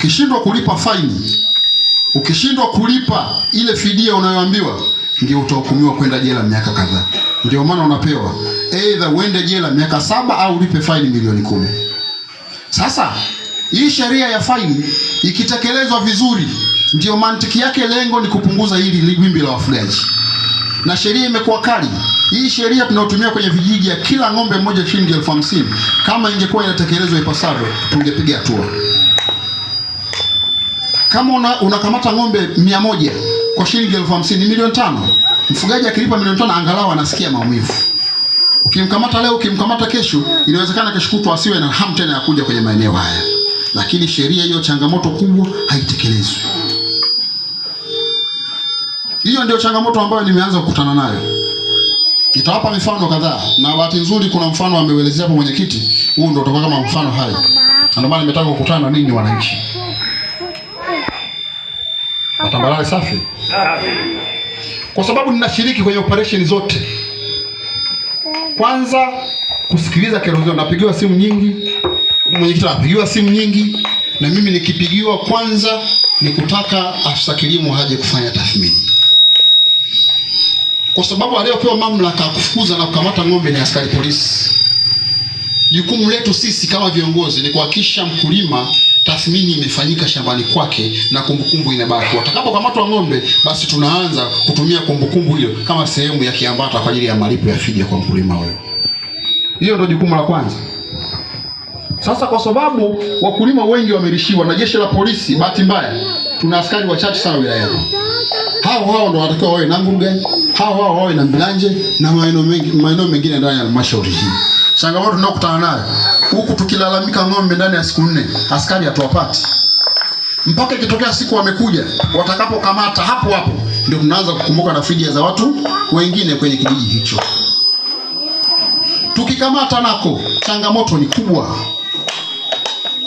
Ukishindwa kulipa faini, ukishindwa kulipa ile fidia unayoambiwa, ndio utahukumiwa kwenda jela miaka kadhaa. Ndio maana unapewa either uende jela miaka 7 au ulipe faini milioni 10. Sasa hii sheria ya faini ikitekelezwa vizuri, ndio mantiki yake, lengo ni kupunguza hili wimbi la wafugaji. Na sheria imekuwa kali. Hii sheria tunayotumia kwenye vijiji ya kila ng'ombe mmoja shilingi 50,000, kama ingekuwa inatekelezwa ipasavyo, tungepiga hatua. Kama unakamata ng'ombe 100 kwa shilingi 50,000 ni milioni 5. Mfugaji akilipa milioni 5 angalau anasikia maumivu. Ukimkamata leo, ukimkamata kesho, inawezekana kesho kutwa asiwe na hamu tena ya kuja kwenye maeneo haya. Lakini sheria hiyo, changamoto kubwa, haitekelezwi. Hiyo ndio changamoto ambayo nimeanza kukutana nayo. Nitawapa mifano kadhaa, na bahati nzuri kuna mfano ameuelezea hapo mwenyekiti. Huu ndio utakuwa kama mfano hai. Ndio maana nimetaka kukutana na ninyi wananchi. Tambarare safi. Kwa sababu ninashiriki kwenye operation zote. Kwanza kusikiliza kero zao, napigiwa simu nyingi, mwenyekiti anapigiwa simu nyingi, na mimi nikipigiwa, kwanza ni kutaka afisa kilimo haje kufanya tathmini. Kwa sababu aliyopewa mamlaka ya kufukuza na kukamata ng'ombe ni askari polisi. Jukumu letu sisi kama viongozi ni kuhakikisha mkulima tathmini imefanyika shambani kwake na kumbukumbu inabaki. Watakapokamatwa ng'ombe, basi tunaanza kutumia kumbukumbu hiyo kama sehemu ya kiambata kwa ajili ya malipo ya fidia kwa mkulima huyo. Hiyo ndio jukumu la kwanza. Sasa kwa sababu wakulima wengi wamerishiwa na jeshi la polisi, bahati mbaya tuna askari wachache sana wilayani. Hao ndio watakiwa wawe na Nguruge, hao wawe na Mbilanje na maeneo mengine ndani ya halmashauri hii. Changamoto tunayokutana nayo huku, tukilalamika ng'ombe ndani ya siku 4, askari hatuwapati. Mpaka ikitokea siku wamekuja, watakapokamata hapo ndio tunaanza kukumbuka na fidia za watu wengine kwenye kijiji hicho. Tukikamata nako changamoto ni kubwa.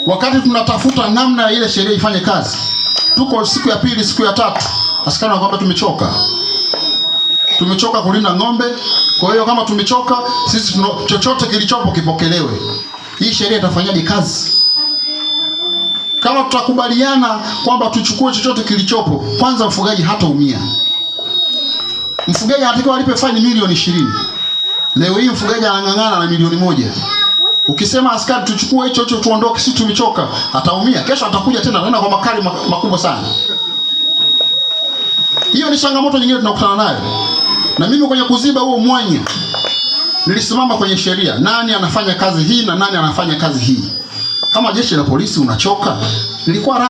Wakati tunatafuta namna ile sheria ifanye kazi, tuko siku ya 2, siku ya 3, askari wanakuambia tumechoka kulinda ng'ombe. Kwa hiyo kama tumechoka sisi, chochote kilichopo kipokelewe. Hii sheria itafanyaje kazi? Kama tutakubaliana kwamba tuchukue chochote kilichopo, kwanza mfugaji hataumia. Mfugaji anatakiwa alipe faini milioni 20. Leo hii mfugaji anang'ang'ana na milioni 1. Ukisema askari tuchukue hicho tuondoke, sisi tumechoka, ataumia. Kesho atakuja tena kwa makali makubwa sana. Hiyo ni changamoto nyingine tunakutana nayo. Na mimi kwenye kuziba huo mwanya, nilisimama kwenye sheria, nani anafanya kazi hii na nani anafanya kazi hii. Kama jeshi la polisi unachoka, nilikuwa